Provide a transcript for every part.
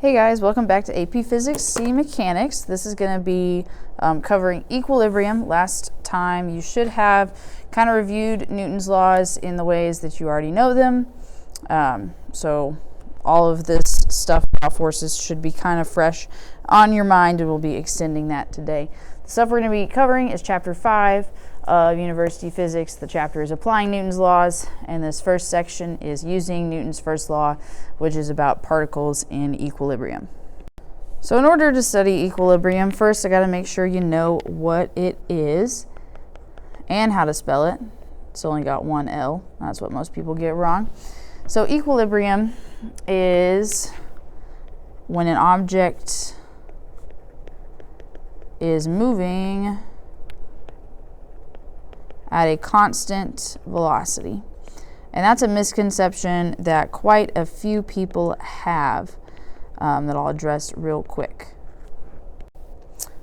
Hey guys, welcome back to AP Physics C Mechanics. This is going to be covering equilibrium. Last time you should have kind of reviewed Newton's laws in the ways that you already know them. So all of this stuff about forces should be kind of fresh on your mind, and we'll be extending that today. The stuff we're going to be covering is Chapter 5 of University Physics. The chapter is Applying Newton's Laws, and this first section is Using Newton's First Law, which is about particles in equilibrium. So in order to study equilibrium, first I got to make sure you know what it is and how to spell it. It's only got one L. That's what most people get wrong. So equilibrium is when an object is moving at a constant velocity. And that's a misconception that quite a few people have that I'll address real quick.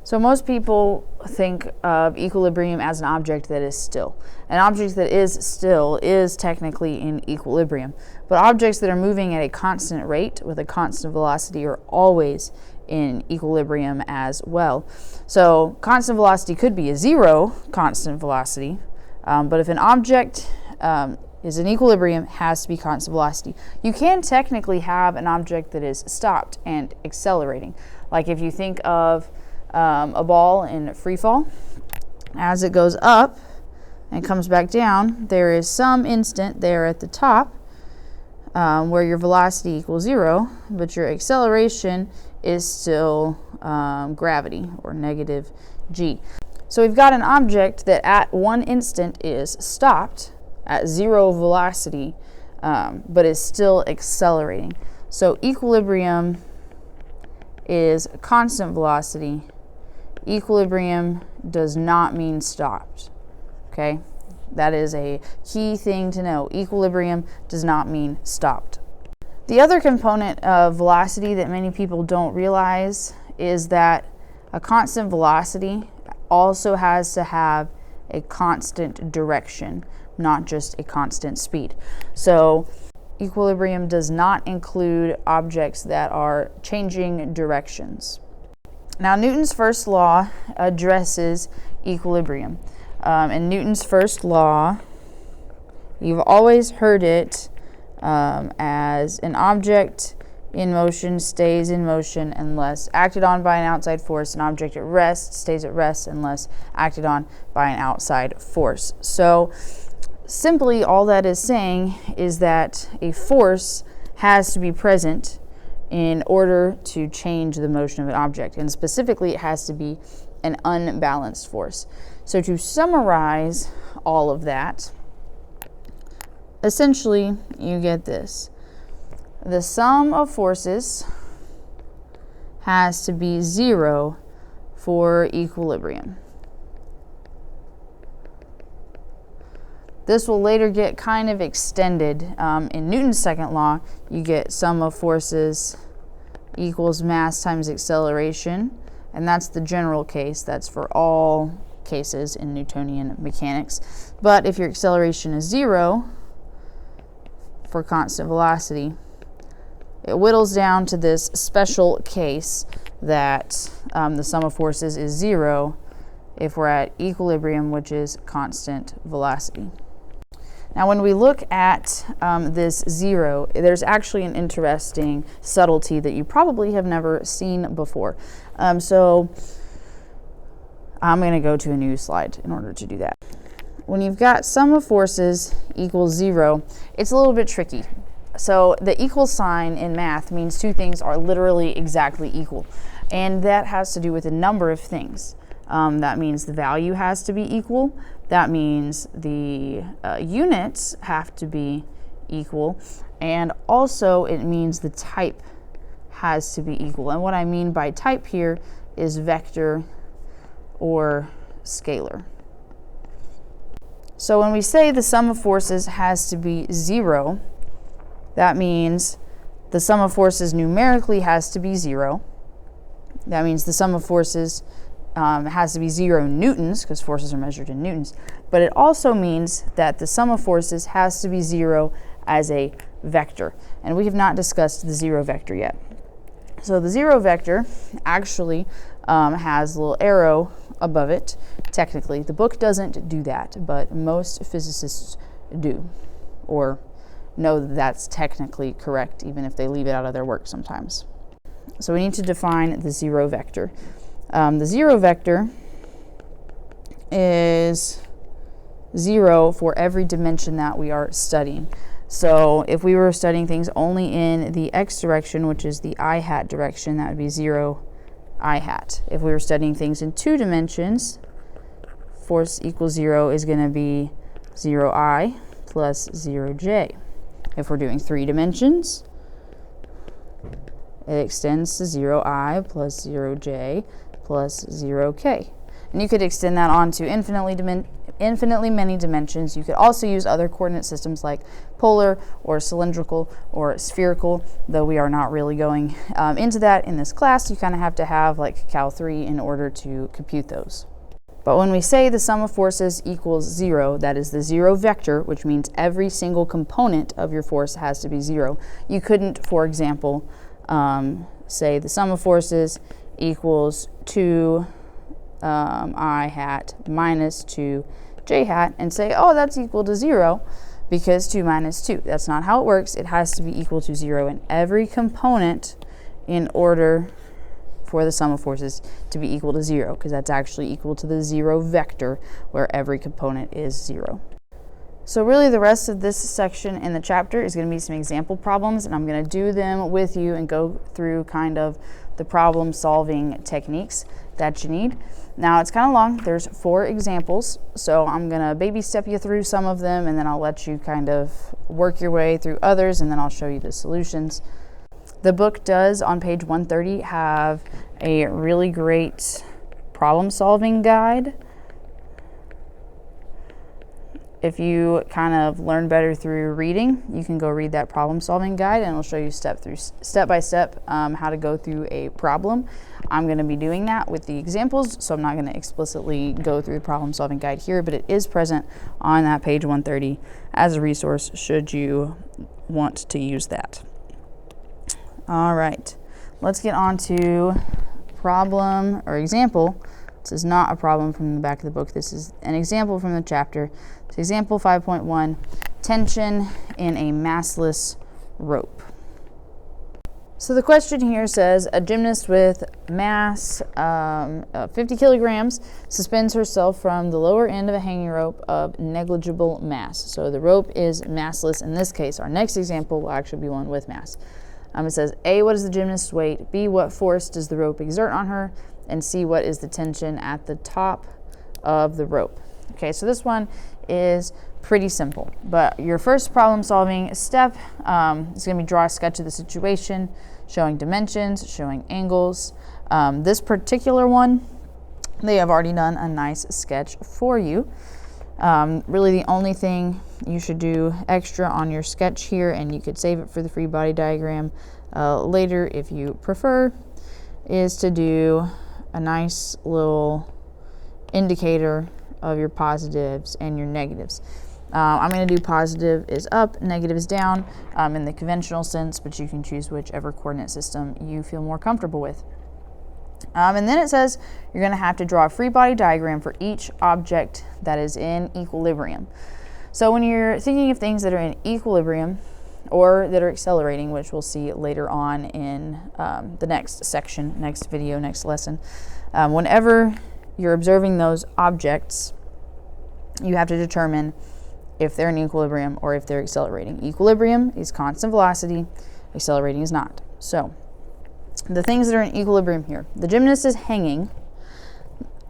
So most people think of equilibrium as an object that is still. An object that is still is technically in equilibrium. But objects that are moving at a constant rate with a constant velocity are always in equilibrium as well. So constant velocity could be a zero constant velocity, but if an object is in equilibrium, it has to be constant velocity. You can technically have an object that is stopped and accelerating. Like if you think of a ball in free fall, as it goes up and comes back down, there is some instant there at the top where your velocity equals zero, but your acceleration is still gravity, or negative g. So we've got an object that at one instant is stopped at zero velocity, but is still accelerating. So equilibrium is constant velocity. Equilibrium does not mean stopped. Okay? That is a key thing to know. Equilibrium does not mean stopped. The other component of velocity that many people don't realize is that a constant velocity also has to have a constant direction, not just a constant speed. So equilibrium does not include objects that are changing directions. Now Newton's first law addresses equilibrium. In Newton's first law, you've always heard it as an object in motion stays in motion unless acted on by an outside force. An object at rest stays at rest unless acted on by an outside force. So simply all that is saying is that a force has to be present in order to change the motion of an object, and specifically it has to be an unbalanced force. So to summarize all of that, essentially you get this. The sum of forces has to be zero for equilibrium. This will later get kind of extended. In Newton's second law, you get sum of forces equals mass times acceleration, and that's the general case. That's for all cases in Newtonian mechanics. But if your acceleration is zero for constant velocity, it whittles down to this special case that the sum of forces is zero if we're at equilibrium, which is constant velocity. Now when we look at this zero, there's actually an interesting subtlety that you probably have never seen before. So I'm going to go to a new slide in order to do that. When you've got sum of forces equals zero, it's a little bit tricky. So the equal sign in math means two things are literally exactly equal, and that has to do with a number of things. That means the value has to be equal. That means the units have to be equal, and also it means the type has to be equal. And what I mean by type here is vector or scalar. So when we say the sum of forces has to be zero, that means the sum of forces numerically has to be zero. That means the sum of forces has to be 0 newtons, because forces are measured in newtons. But it also means that the sum of forces has to be 0 as a vector. And we have not discussed the zero vector yet. So the zero vector actually has a little arrow above it. Technically, the book doesn't do that, but most physicists do, or know that that's technically correct, even if they leave it out of their work sometimes. So we need to define the zero vector. The zero vector is 0 for every dimension that we are studying. So if we were studying things only in the x direction, which is the I hat direction, that would be 0 I hat. If we were studying things in 2 dimensions, force equals 0 is going to be 0I plus 0J. If we're doing 3 dimensions, it extends to 0I plus 0J plus 0K. And you could extend that on to infinitely many dimensions. You could also use other coordinate systems like polar or cylindrical or spherical, though we are not really going into that in this class. You kind of have to have like Cal 3 in order to compute those. But when we say the sum of forces equals 0, that is the zero vector, which means every single component of your force has to be 0. You couldn't, for example, say the sum of forces equals 2 I hat minus 2 J hat and say, oh, that's equal to 0 because 2 minus 2. That's not how it works. It has to be equal to 0 in every component in order for the sum of forces to be equal to 0, because that's actually equal to the zero vector where every component is 0. So really the rest of this section in the chapter is going to be some example problems, and I'm going to do them with you and go through kind of the problem solving techniques that you need. Now it's kind of long. There's 4 examples, so I'm going to baby step you through some of them, and then I'll let you kind of work your way through others, and then I'll show you the solutions. The book does, on page 130, have a really great problem solving guide. If you kind of learn better through reading, you can go read that problem solving guide, and it'll show you step by step how to go through a problem. I'm going to be doing that with the examples, so I'm not going to explicitly go through the problem solving guide here, but it is present on that page 130 as a resource should you want to use that. All right, let's get on to problem or example. This is not a problem from the back of the book. This is an example from the chapter. It's example 5.1, tension in a massless rope. So the question here says, a gymnast with mass 50 kilograms suspends herself from the lower end of a hanging rope of negligible mass. So the rope is massless in this case. Our next example will actually be one with mass. It says, A, what is the gymnast's weight? B, what force does the rope exert on her? And C, what is the tension at the top of the rope? Okay, so this one is pretty simple, but your first problem solving step is going to be draw a sketch of the situation, showing dimensions, showing angles. This particular one, they have already done a nice sketch for you. Really the only thing you should do extra on your sketch here, and you could save it for the free body diagram later if you prefer, is to do a nice little indicator of your positives and your negatives. I'm going to do positive is up, negative is down in the conventional sense, but you can choose whichever coordinate system you feel more comfortable with. And then it says you're going to have to draw a free body diagram for each object that is in equilibrium. So when you're thinking of things that are in equilibrium or that are accelerating, which we'll see later on in the next section, next video, next lesson, whenever you're observing those objects, you have to determine if they're in equilibrium or if they're accelerating. Equilibrium is constant velocity, accelerating is not. So the things that are in equilibrium here, the gymnast is hanging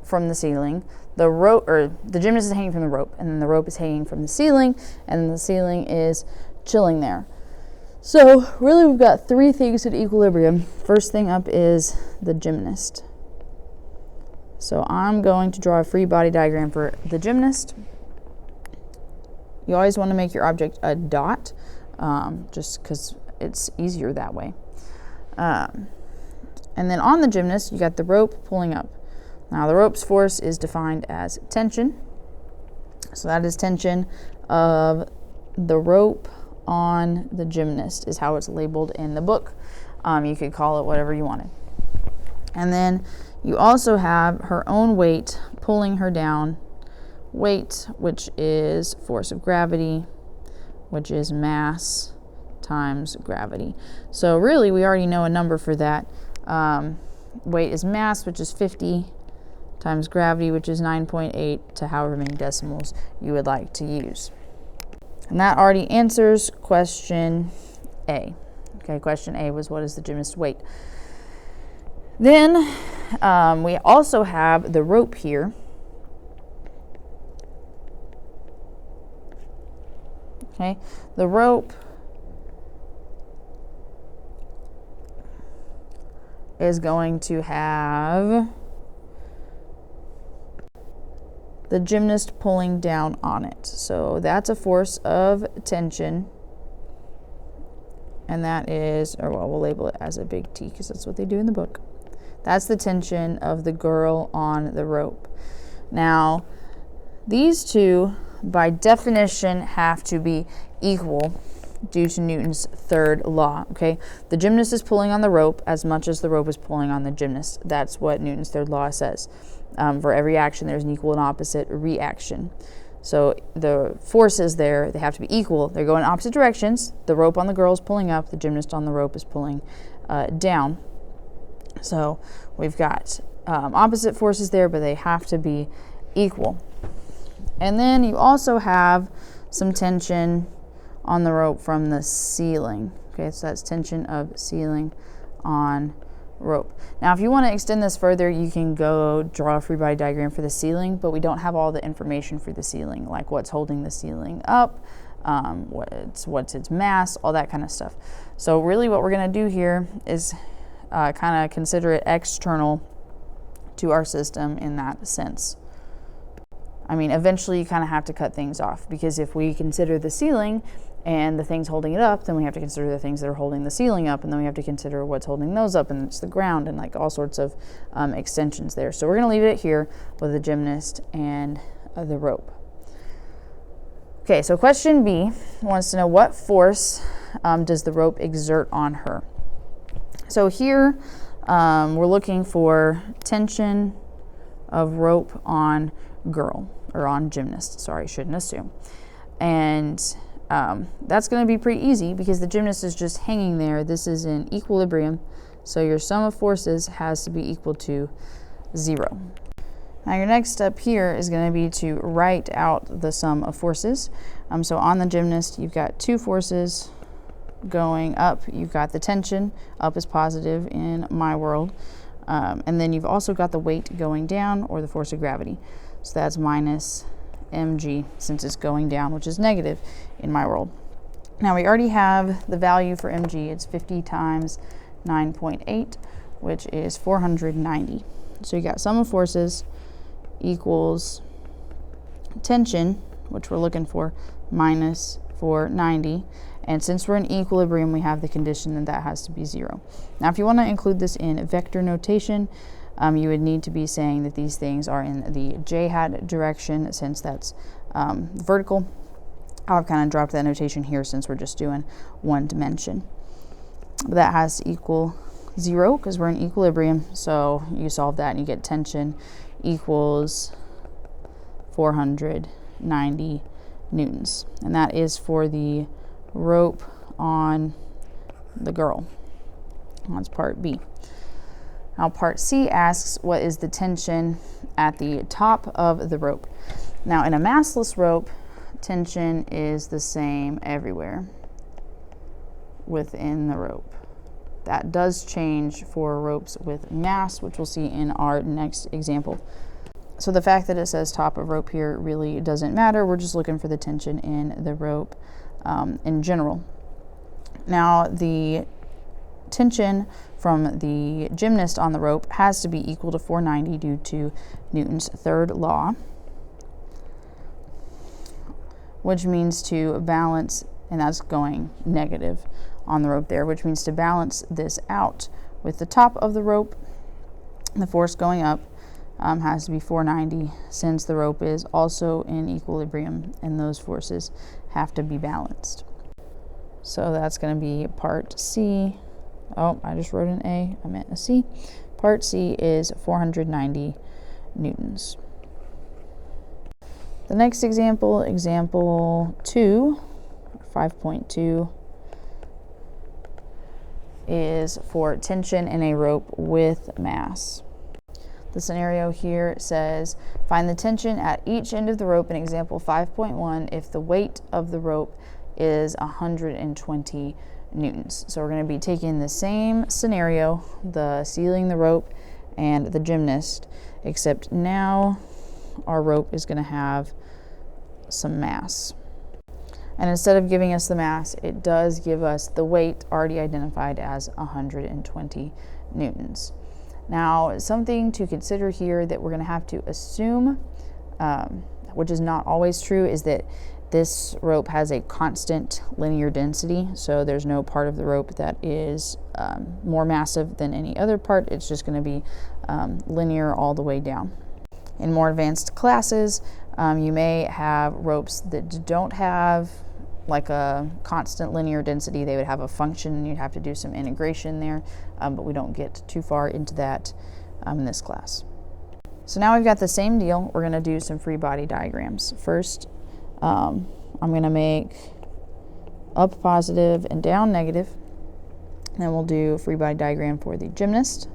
from the ceiling, the gymnast is hanging from the rope, and then the rope is hanging from the ceiling, and the ceiling is chilling there. So really we've got 3 things in equilibrium. First thing up is the gymnast. So I'm going to draw a free body diagram for the gymnast. You always want to make your object a dot, just because it's easier that way. And then on the gymnast, you got the rope pulling up. Now the rope's force is defined as tension. So that is tension of the rope on the gymnast is how it's labeled in the book. You could call it whatever you wanted. And then you also have her own weight pulling her down. Weight, which is force of gravity, which is mass times gravity. So really, we already know a number for that. Weight is mass, which is 50, times gravity, which is 9.8, to however many decimals you would like to use. And that already answers question A. Okay, question A was, what is the gymnast's weight? Then we also have the rope here. Okay, the rope is going to have the gymnast pulling down on it. So that's a force of tension. And that is, or well, we'll label it as a big T because that's what they do in the book. That's the tension of the girl on the rope. Now, these two, by definition, have to be equal due to Newton's third law, okay? The gymnast is pulling on the rope as much as the rope is pulling on the gymnast. That's what Newton's third law says. For every action, there's an equal and opposite reaction. So the forces there, they have to be equal. They're going in opposite directions. The rope on the girl is pulling up. The gymnast on the rope is pulling down. So we've got opposite forces there, but they have to be equal. And then you also have some tension on the rope from the ceiling. Okay, so that's tension of ceiling on rope. Now, if you want to extend this further, you can go draw a free body diagram for the ceiling, but we don't have all the information for the ceiling, like what's holding the ceiling up, what's its mass, all that kind of stuff. So really what we're going to do here is kind of consider it external to our system in that sense. I mean, eventually you kind of have to cut things off, because if we consider the ceiling and the things holding it up, then we have to consider the things that are holding the ceiling up, and then we have to consider what's holding those up, and it's the ground, and like all sorts of extensions there. So we're going to leave it here with the gymnast and the rope. Okay, so question B wants to know, what force does the rope exert on her? So here we're looking for tension of rope on girl, or on gymnast. Sorry, shouldn't assume. And that's going to be pretty easy because the gymnast is just hanging there. This is in equilibrium, so your sum of forces has to be equal to 0. Now your next step here is going to be to write out the sum of forces. So on the gymnast, you've got two forces going up. You've got the tension, up is positive in my world, and then you've also got the weight going down, or the force of gravity. So that's minus mg, since it's going down, which is negative in my world. Now we already have the value for mg. It's 50 times 9.8, which is 490. So you got sum of forces equals tension, which we're looking for, minus 490. And since we're in equilibrium, we have the condition that that has to be 0. Now if you want to include this in vector notation, you would need to be saying that these things are in the j-hat direction, since that's vertical. I've kind of dropped that notation here since we're just doing one dimension. But that has to equal 0 because we're in equilibrium. So you solve that and you get tension equals 490 newtons. And that is for the rope on the girl. That's part B. Now part C asks, what is the tension at the top of the rope? Now in a massless rope, tension is the same everywhere within the rope. That does change for ropes with mass, which we'll see in our next example. So the fact that it says top of rope here really doesn't matter. We're just looking for the tension in the rope in general. Now the tension from the gymnast on the rope has to be equal to 490 due to Newton's third law, which means to balance, and that's going negative on the rope there, which means to balance this out with the top of the rope, the force going up has to be 490, since the rope is also in equilibrium and those forces have to be balanced. So that's going to be part C Oh, I just wrote an A, I meant a C. Part C is 490 newtons. The next example, example 2, 5.2, is for tension in a rope with mass. The scenario here says, find the tension at each end of the rope in example 5.1 if the weight of the rope is 120 newtons. So we're going to be taking the same scenario, the sealing the rope and the gymnast, except now our rope is going to have some mass. And instead of giving us the mass, it does give us the weight already identified as 120 newtons. Now, something to consider here that we're going to have to assume, which is not always true, is that this rope has a constant linear density. So there's no part of the rope that is more massive than any other part. It's just going to be linear all the way down. In more advanced classes, you may have ropes that don't have like a constant linear density. They would have a function, and you'd have to do some integration there, but we don't get too far into that in this class. So now we've got the same deal. We're going to do some free body diagrams. First, I'm going to make up positive and down negative. Then we'll do a free body diagram for the gymnast.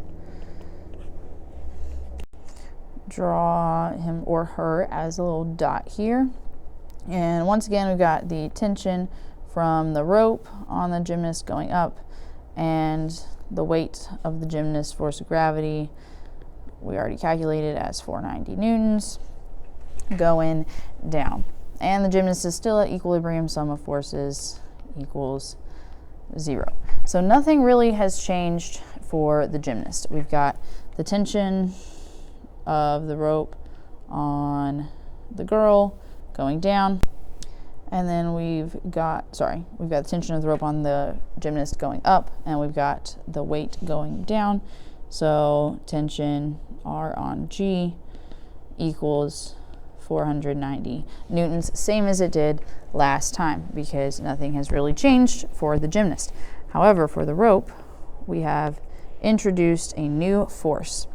Draw him or her as a little dot here. And once again, we've got the tension from the rope on the gymnast going up, and the weight of the gymnast, force of gravity, we already calculated as 490 newtons, going down. And the gymnast is still at equilibrium, sum of forces equals 0. So nothing really has changed for the gymnast. We've got the tension of the rope on the girl going down, and then we've got the tension of the rope on the gymnast going up, and we've got the weight going down. So tension R on G equals 490 newtons, same as it did last time, because nothing has really changed for the gymnast. However, for the rope, we have introduced a new force.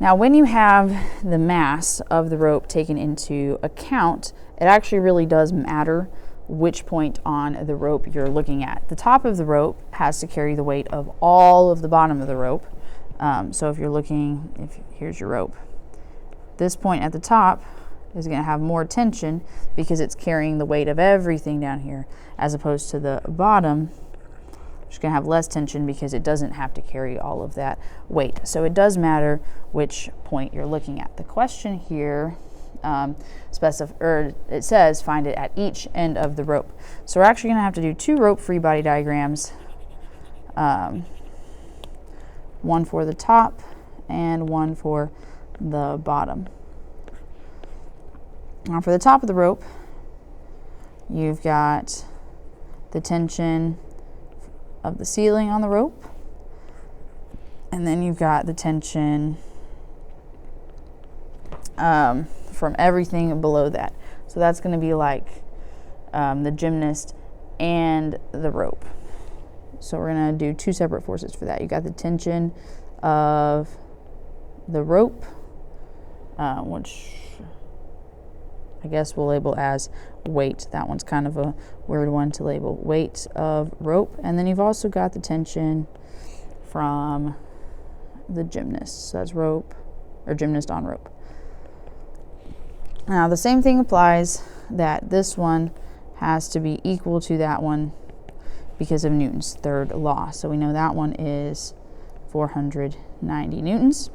Now, when you have the mass of the rope taken into account, it actually really does matter which point on the rope you're looking at. The top of the rope has to carry the weight of all of the bottom of the rope. So if you're looking, here's your rope. This point at the top is going to have more tension because it's carrying the weight of everything down here, as opposed to the bottom, which is going to have less tension because it doesn't have to carry all of that weight. So it does matter which point you're looking at. The question here it says find it at each end of the rope. So we're actually going to have to do 2 rope free body diagrams, one for the top and one for the bottom. Now for the top of the rope, you've got the tension of the ceiling on the rope, and then you've got the tension from everything below that. So that's going to be like the gymnast and the rope. So we're going to do 2 separate forces for that. You got the tension of the rope, which I guess we'll label as weight. That one's kind of a weird one to label, weight of rope. And then you've also got the tension from the gymnast. So that's rope, or gymnast on rope. Now the same thing applies, that this one has to be equal to that one because of Newton's third law. So we know that one is 490 newtons.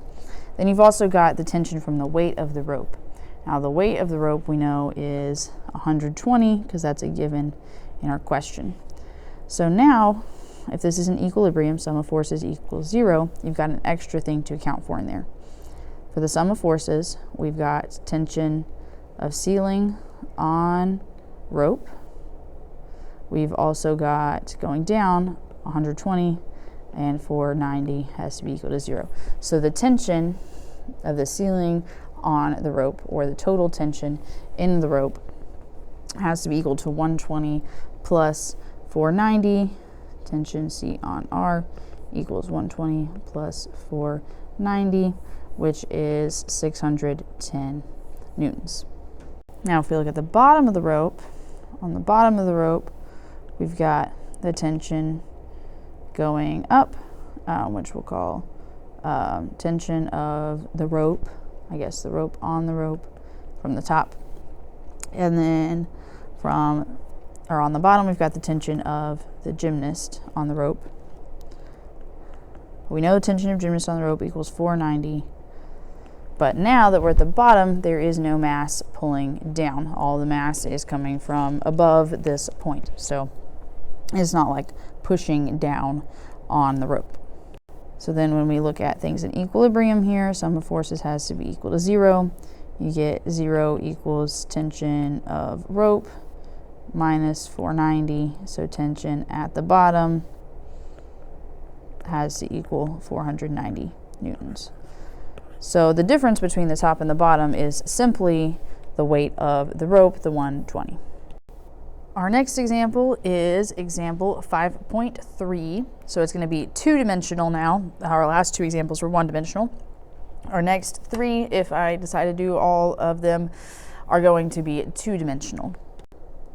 Then you've also got the tension from the weight of the rope. Now the weight of the rope we know is 120 because that's a given in our question. So now, if this is an equilibrium, sum of forces equals 0, you've got an extra thing to account for in there. For the sum of forces, we've got tension of ceiling on rope. We've also got going down 120, and 490 has to be equal to 0. So the tension of the ceiling on the rope, or the total tension in the rope, has to be equal to 120 plus 490, tension C on R equals 120 plus 490, which is 610 newtons. Now if we look at the bottom of the rope, on the bottom of the rope, we've got the tension going up, which we'll call tension of the rope, I guess the rope on the rope from the top. And then on the bottom, we've got the tension of the gymnast on the rope. We know the tension of gymnast on the rope equals 490. But now that we're at the bottom, there is no mass pulling down. All the mass is coming from above this point. So it's not like pushing down on the rope. So then when we look at things in equilibrium here, sum of forces has to be equal to 0. You get 0 equals tension of rope minus 490. So tension at the bottom has to equal 490 newtons. So the difference between the top and the bottom is simply the weight of the rope, the 120. Our next example is example 5.3. So it's going to be two-dimensional now. Our last two examples were one-dimensional. Our next three, if I decide to do all of them, are going to be two-dimensional.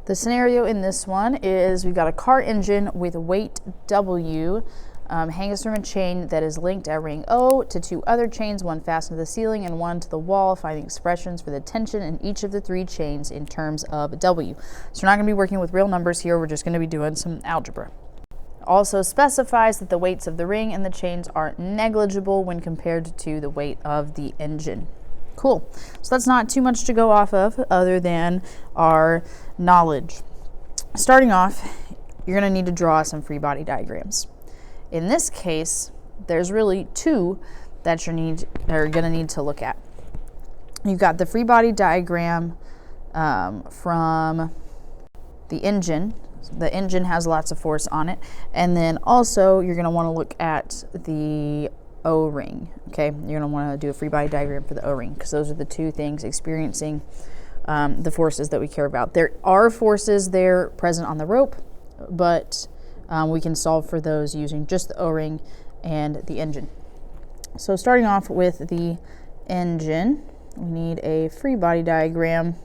The scenario in this one is we've got a car engine with weight W hangs from a chain that is linked at ring O to two other chains, one fastened to the ceiling and one to the wall, finding expressions for the tension in each of the three chains in terms of W. So we're not going to be working with real numbers here, we're just going to be doing some algebra. Also specifies that the weights of the ring and the chains are negligible when compared to the weight of the engine. Cool. So that's not too much to go off of other than our knowledge. Starting off, you're going to need to draw some free body diagrams. In this case, there's really two that you're going to need to look at. You've got the free body diagram from the engine. The engine has lots of force on it. And then also you're going to want to look at the O-ring. Okay, you're going to want to do a free body diagram for the O-ring because those are the two things experiencing the forces that we care about. There are forces there present on the rope, but we can solve for those using just the O-ring and the engine. So starting off with the engine, we need a free body diagram.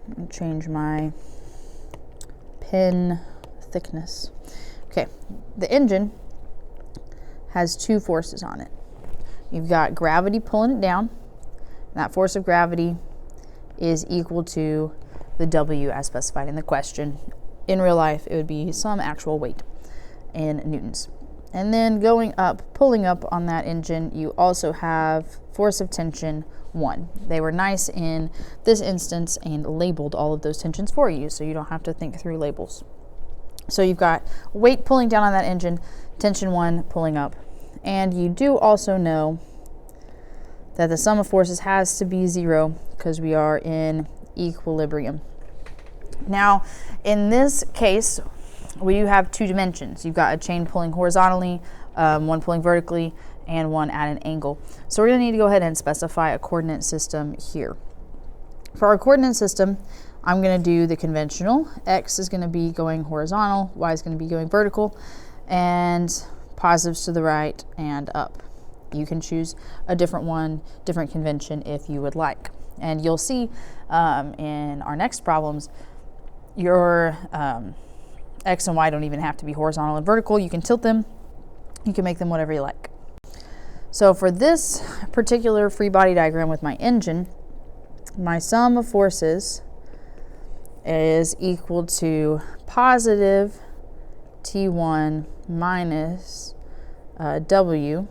Let me change my pen thickness. Okay, the engine has two forces on it. You've got gravity pulling it down. And that force of gravity is equal to the W as specified in the question. In real life, it would be some actual weight in newtons. And then going up, pulling up on that engine, you also have force of tension 1. They were nice in this instance and labeled all of those tensions for you, so you don't have to think through labels. So you've got weight pulling down on that engine, tension 1 pulling up. And you do also know that the sum of forces has to be 0 because we are in equilibrium. Now, in this case, we do have two dimensions. You've got a chain pulling horizontally, one pulling vertically, and one at an angle. So we're going to need to go ahead and specify a coordinate system here. For our coordinate system, I'm going to do the conventional. X is going to be going horizontal, Y is going to be going vertical, and positives to the right and up. You can choose a different one, different convention if you would like. And you'll see in our next problems, your X and Y don't even have to be horizontal and vertical. You can tilt them. You can make them whatever you like. So for this particular free body diagram with my engine, my sum of forces is equal to positive T1 minus W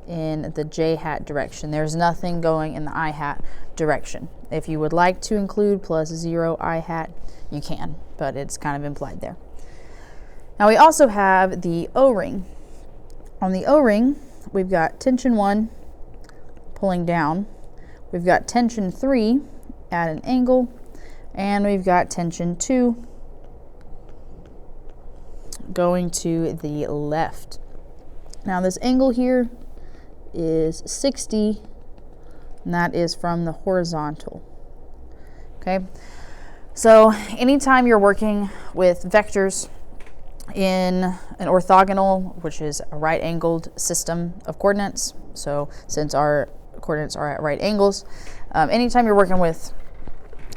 in the J hat direction. There's nothing going in the I hat direction. If you would like to include plus 0 I hat, you can, but it's kind of implied there. Now we also have the O-ring. On the O-ring, we've got tension 1 pulling down. We've got tension 3 at an angle, and we've got tension 2 going to the left. Now this angle here is 60, and that is from the horizontal. Okay, So anytime you're working with vectors in an orthogonal, which is a right-angled system of coordinates, so since our coordinates are at right angles, anytime you're working with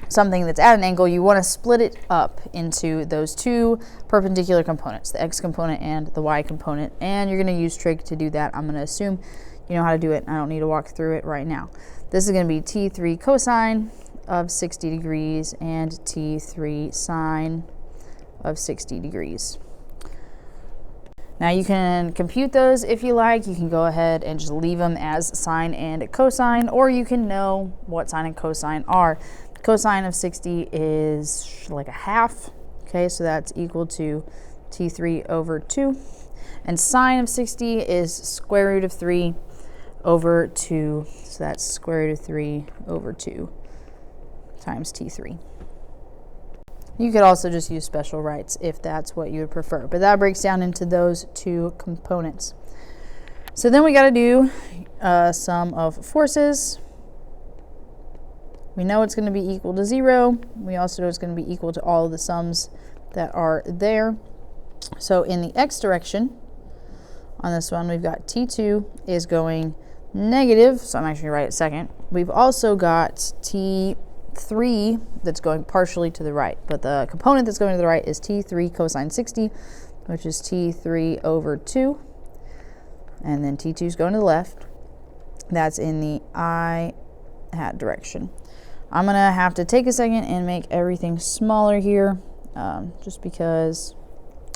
something that's at an angle, you want to split it up into those two perpendicular components, the x component and the y component, and you're going to use trig to do that. I'm going to assume you know how to do it. I don't need to walk through it right now. This is going to be T3 cosine of 60 degrees and T3 sine of 60 degrees. Now you can compute those if you like. You can go ahead and just leave them as sine and cosine, or you can know what sine and cosine are. Cosine of 60 is like a half, okay, so that's equal to T3 over 2. And sine of 60 is square root of 3 over 2, so that's square root of 3 over 2 times T3. You could also just use special rights if that's what you would prefer, but that breaks down into those two components. So then we got to do sum of forces. We know it's going to be equal to 0. We also know it's going to be equal to all of the sums that are there. So in the x direction, on this one, we've got T2 is going negative, so I'm actually going to write it second. We've also got T3 that's going partially to the right, but the component that's going to the right is T3 cosine 60, which is T3 over 2, and then T2 is going to the left. That's in the I hat direction. I'm going to have to take a second and make everything smaller here, just because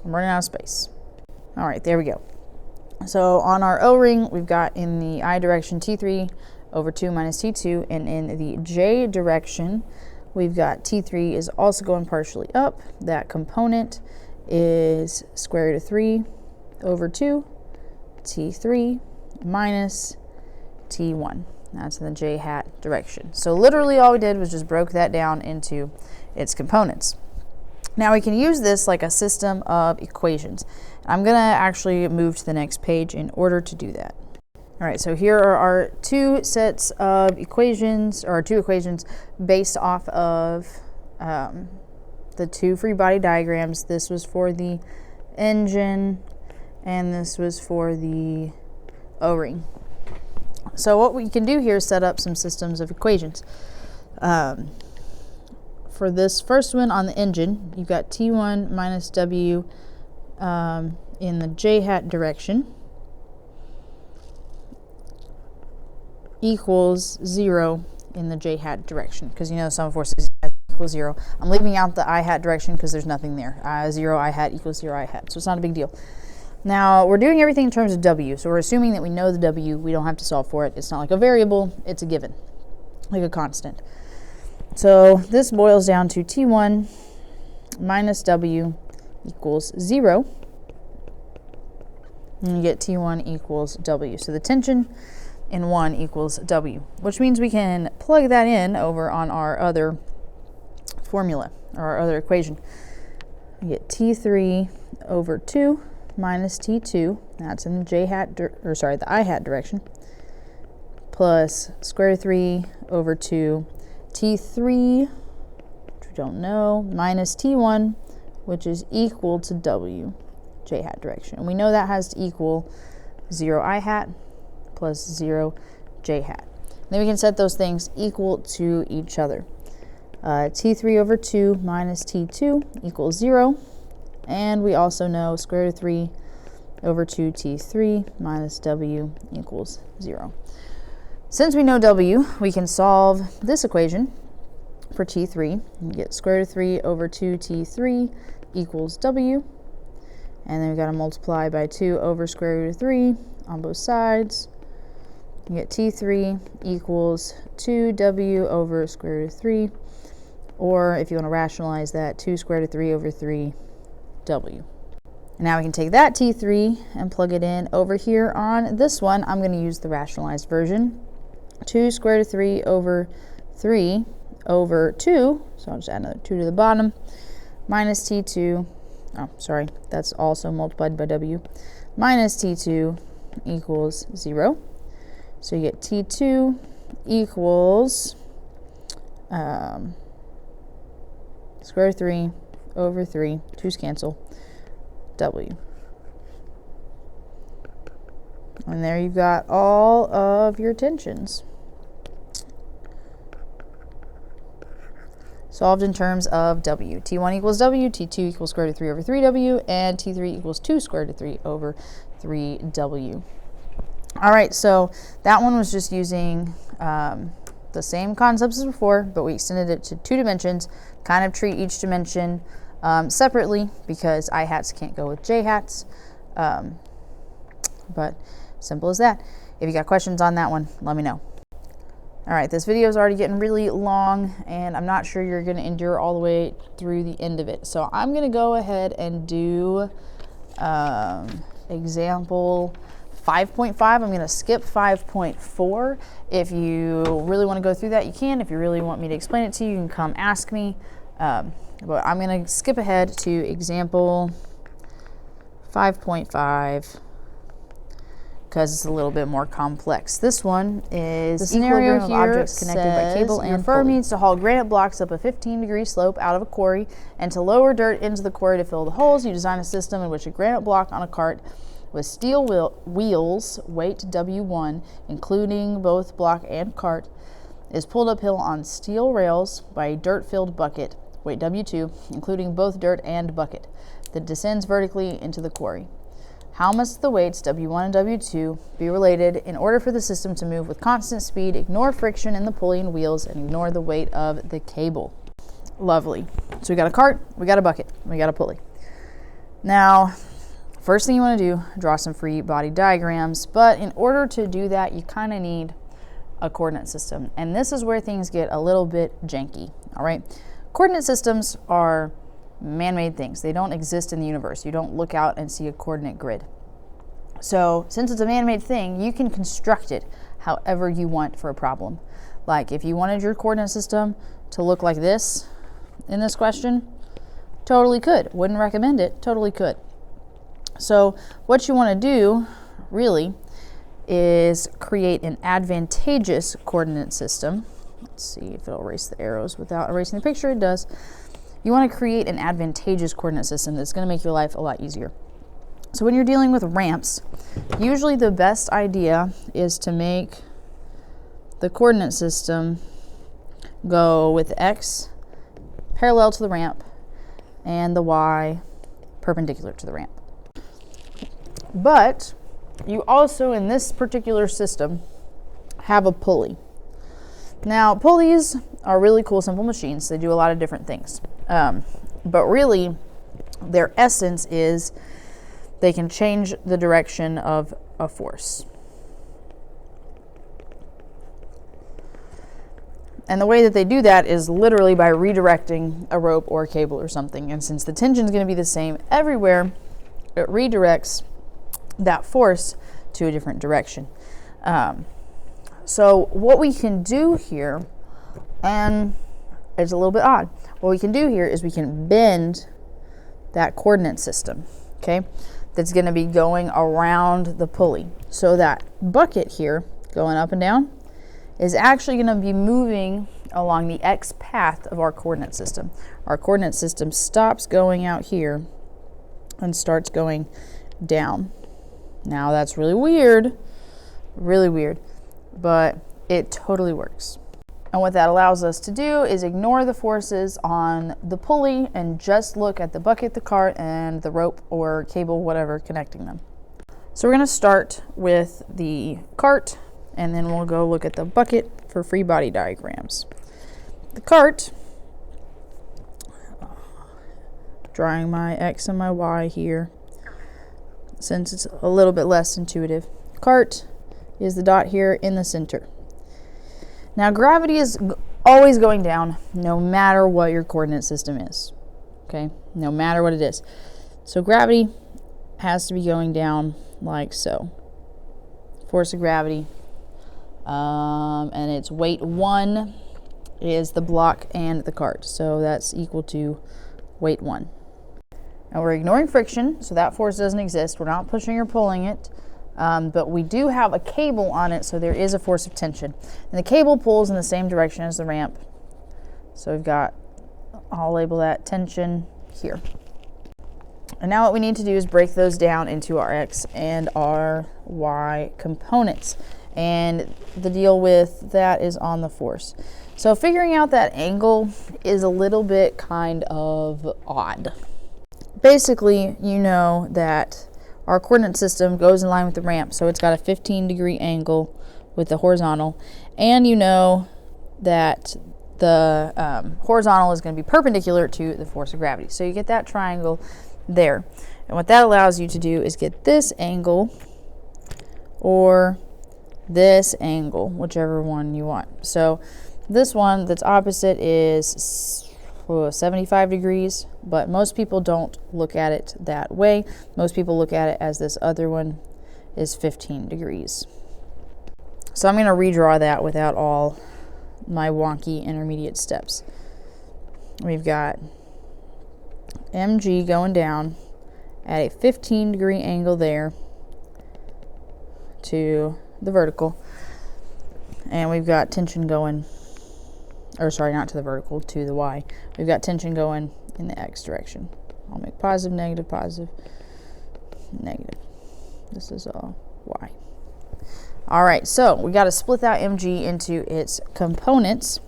I'm running out of space. All right, there we go. So on our O-ring, we've got in the I direction T3 over 2 minus T2, and in the J direction, we've got T3 is also going partially up. That component is square root of 3 over 2 T3 minus T1. That's in the J hat direction. So literally all we did was just broke that down into its components. Now we can use this like a system of equations. I'm going to actually move to the next page in order to do that. All right, so here are our two sets of equations, or two equations based off of the two free body diagrams. This was for the engine, and this was for the O-ring. So what we can do here is set up some systems of equations. For this first one on the engine, you've got T1 minus W in the J hat direction equals 0 in the J hat direction, because you know sum of forces equals 0. I'm leaving out the I hat direction because there's nothing there. 0 I hat equals 0 I hat, so it's not a big deal. Now we're doing everything in terms of W, so we're assuming that we know the W. We don't have to solve for it. It's not like a variable, it's a given, like a constant. So this boils down to T1 minus W equals 0. And you get T1 equals W. So the tension in 1 equals W, which means we can plug that in over on our other formula, or our other equation. You get T3 over 2 minus T2, that's in the J hat, the I hat direction, plus square root of 3 over 2 T3, which we don't know, minus T1, which is equal to W, J hat direction. And we know that has to equal 0 I hat plus 0 J hat. Then we can set those things equal to each other. T3 over 2 minus T2 equals 0. And we also know square root of 3 over 2 T3 minus W equals 0. Since we know W, we can solve this equation for T3. You get square root of 3 over 2 T3 equals W. And then we've got to multiply by 2 over square root of 3 on both sides. You get T3 equals 2W over square root of 3. Or if you want to rationalize that, 2 square root of 3 over 3W. And now we can take that T3 and plug it in over here on this one. I'm going to use the rationalized version. 2 square root of 3 over 3 over 2, so I'll just add another 2 to the bottom, minus T2, oh, sorry, that's also multiplied by W, minus T2 equals 0. So you get T2 equals square root of 3 over 3, 2's cancel, W. And there you've got all of your tensions. Solved in terms of W. T1 equals W, T2 equals square root of 3 over 3W, and T3 equals 2 square root of 3 over 3W. All right, so that one was just using the same concepts as before, but we extended it to 2 dimensions, kind of treat each dimension separately because I hats can't go with J hats. But simple as that. If you got questions on that one, let me know. All right, this video is already getting really long, and I'm not sure you're going to endure all the way through the end of it. So I'm going to go ahead and do example 5.5. I'm going to skip 5.4. If you really want to go through that, you can. If you really want me to explain it to you, you can come ask me. But I'm going to skip ahead to example 5.5. because it's a little bit more complex. This one is the scenario of objects connected by cable and your firm needs to haul granite blocks up a 15-degree slope out of a quarry and to lower dirt into the quarry to fill the holes. You design a system in which a granite block on a cart with steel wheels, weight W1, including both block and cart, is pulled uphill on steel rails by a dirt-filled bucket, weight W2, including both dirt and bucket, that descends vertically into the quarry. How must the weights W1 and W2 be related in order for the system to move with constant speed, ignore friction in the pulley and wheels, and ignore the weight of the cable? Lovely. So we got a cart, we got a bucket, we got a pulley. Now, first thing you want to do, draw some free body diagrams, but in order to do that, you kind of need a coordinate system. And this is where things get a little bit janky, all right? Coordinate systems are man-made things. They don't exist in the universe. You don't look out and see a coordinate grid. So since it's a man-made thing, you can construct it however you want for a problem. Like if you wanted your coordinate system to look like this in this question, totally could. Wouldn't recommend it, totally could. So what you want to do really is create an advantageous coordinate system. Let's see if it'll erase the arrows without erasing the picture. It does. You want to create an advantageous coordinate system that's going to make your life a lot easier. So when you're dealing with ramps, usually the best idea is to make the coordinate system go with X parallel to the ramp and the Y perpendicular to the ramp. But you also, in this particular system, have a pulley. Now, pulleys are really cool, simple machines. They do a lot of different things. But really, their essence is they can change the direction of a force. And the way that they do that is literally by redirecting a rope or a cable or something. And since the tension is going to be the same everywhere, it redirects that force to a different direction. So what we can do here, and it's a little bit odd, what we can do here is we can bend that coordinate system, okay, that's going to be going around the pulley. So that bucket here going up and down is actually going to be moving along the X path of our coordinate system. Our coordinate system stops going out here and starts going down. Now that's really weird, but it totally works. And what that allows us to do is ignore the forces on the pulley and just look at the bucket, the cart, and the rope or cable, whatever, connecting them. So we're going to start with the cart, and then we'll go look at the bucket for free body diagrams. The cart, drawing my X and my Y here, since it's a little bit less intuitive. Cart is the dot here in the center. Now gravity is always going down no matter what your coordinate system is, okay? No matter what it is. So gravity has to be going down like so. Force of gravity. And its weight 1 is the block and the cart. So that's equal to weight 1. Now we're ignoring friction, so that force doesn't exist. We're not pushing or pulling it. But we do have a cable on it, so there is a force of tension. And the cable pulls in the same direction as the ramp. So we've got I'll label that tension here. And now what we need to do is break those down into our X and our Y components. And the deal with that is on the force. So figuring out that angle is a little bit kind of odd. Basically, you know that our coordinate system goes in line with the ramp, so it's got a 15-degree angle with the horizontal, and you know that the horizontal is going to be perpendicular to the force of gravity. So you get that triangle there. And what that allows you to do is get this angle or this angle, whichever one you want. So this one that's opposite is 75 degrees, but most people don't look at it that way. Most people look at it as this other one is 15 degrees. So I'm going to redraw that without all my wonky intermediate steps. We've got MG going down at a 15-degree angle there to the vertical, and we've got tension going, or sorry, not to the vertical, to the Y. We've got tension going in the X direction. I'll make positive, negative, positive, negative. This is Y. All right, so we got to split that MG into its components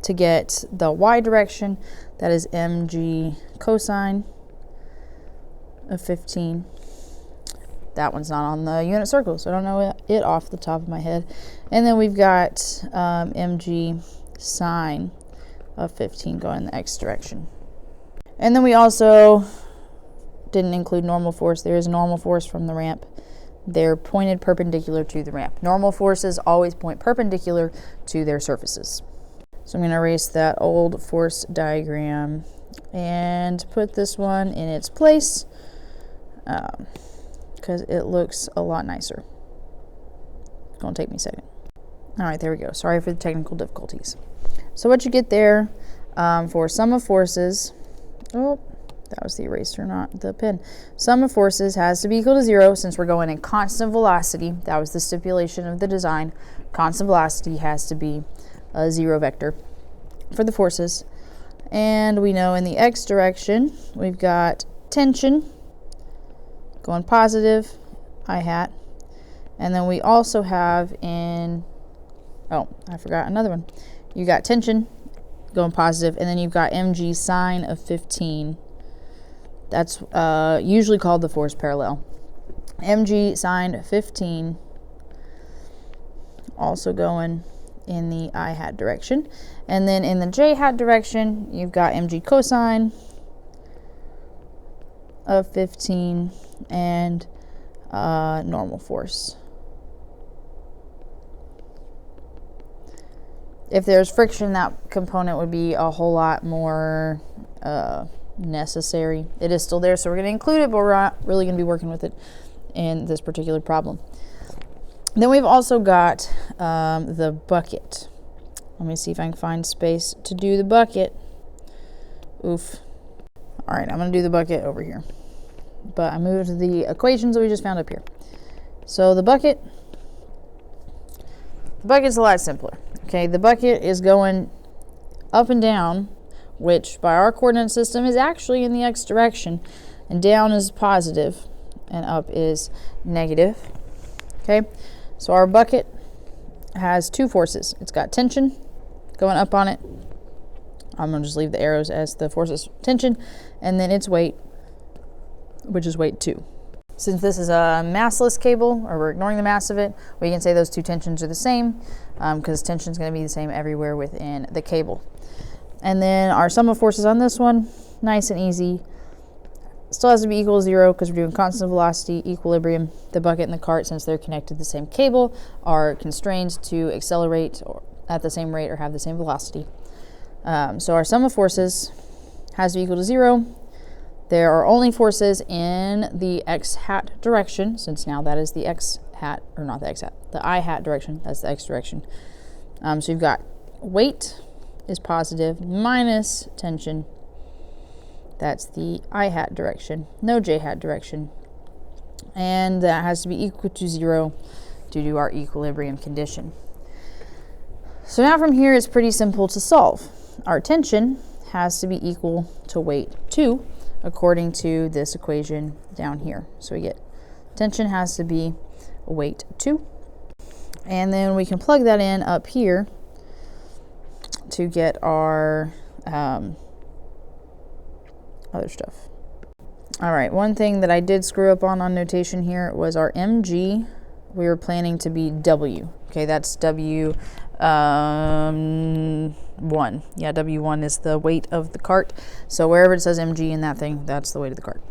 to get the Y direction. That is MG cosine of 15. That one's not on the unit circle, so I don't know it off the top of my head. And then we've got MG sine of 15 going in the X direction. And then we also didn't include normal force. There is normal force from the ramp. They're pointed perpendicular to the ramp. Normal forces always point perpendicular to their surfaces. So I'm going to erase that old force diagram and put this one in its place because it looks a lot nicer. It's going to take me a second. All right, there we go. Sorry for the technical difficulties. So what you get there for sum of forces, oh, that was the eraser, not the pen. Sum of forces has to be equal to 0 since we're going in constant velocity. That was the stipulation of the design. Constant velocity has to be a 0 vector for the forces. And we know in the X direction, we've got tension going positive, I hat. And then we also have in, oh, I forgot another one. You got tension going positive, and then you've got mg sine of 15. That's usually called the force parallel. Mg sine 15 also going in the I hat direction. And then in the J hat direction, you've got mg cosine of 15 and normal force. If there's friction, that component would be a whole lot more necessary. It is still there, so we're going to include it, but we're not really going to be working with it in this particular problem. Then we've also got the bucket. Let me see if I can find space to do the bucket. Oof. All right, I'm going to do the bucket over here. But I moved the equations that we just found up here. So the bucket's a lot simpler. Okay, the bucket is going up and down, which by our coordinate system is actually in the X direction, and down is positive and up is negative. Okay, so our bucket has two forces. It's got tension going up on it. I'm going to just leave the arrows as the forces tension, and then its weight, which is weight 2. Since this is a massless cable, or we're ignoring the mass of it, we can say those two tensions are the same because tension is going to be the same everywhere within the cable. And then our sum of forces on this one, nice and easy. Still has to be equal to 0 because we're doing constant velocity, equilibrium. The bucket and the cart, since they're connected to the same cable, are constrained to accelerate at the same rate or have the same velocity. So our sum of forces has to be equal to 0. There are only forces in the X hat direction, since now that is the X hat, or not the X hat, the I hat direction, that's the X direction. So you've got weight is positive minus tension, that's the I hat direction, no J hat direction. And that has to be equal to 0 due to our equilibrium condition. So now from here it's pretty simple to solve. Our tension has to be equal to weight 2 according to this equation down here. So we get tension has to be weight 2. And then we can plug that in up here to get our other stuff. All right, one thing that I did screw up on notation here was our mg. We were planning to be W. Okay, that's W1. Yeah, W1 is the weight of the cart. So wherever it says mg in that thing, that's the weight of the cart.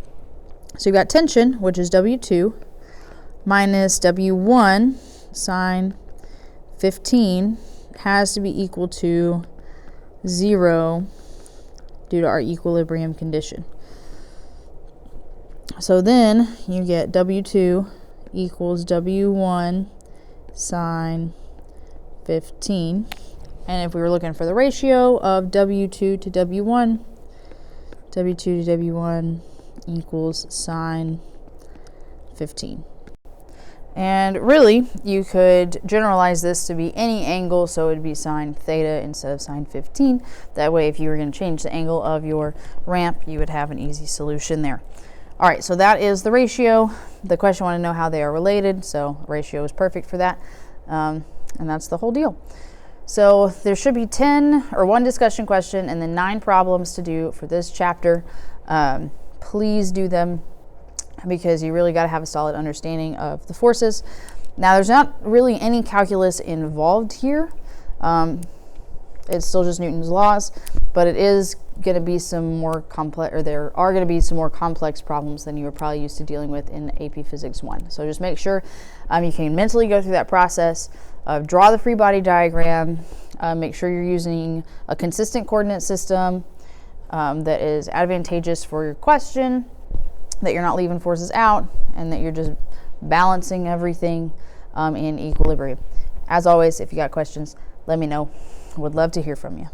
So you've got tension, which is W2, minus W1 sine 15 has to be equal to 0 due to our equilibrium condition. So then you get W2 equals W1 sine 15. And if we were looking for the ratio of W2 to W1, W2 to W1 equals sine 15. And really, you could generalize this to be any angle, so it would be sine theta instead of sine 15. That way, if you were going to change the angle of your ramp, you would have an easy solution there. All right, so that is the ratio. The question wanted to know how they are related, so ratio is perfect for that. And that's the whole deal. So there should be 10 or one discussion question and then 9 problems to do for this chapter. Please do them because you really got to have a solid understanding of the forces. Now, there's not really any calculus involved here. It's still just Newton's laws, but it is going to be some more complex, or there are going to be some more complex problems than you were probably used to dealing with in AP Physics 1. So just make sure you can mentally go through that process of draw the free body diagram, make sure you're using a consistent coordinate system that is advantageous for your question, that you're not leaving forces out, and that you're just balancing everything in equilibrium. As always, if you got questions, let me know. Would love to hear from you.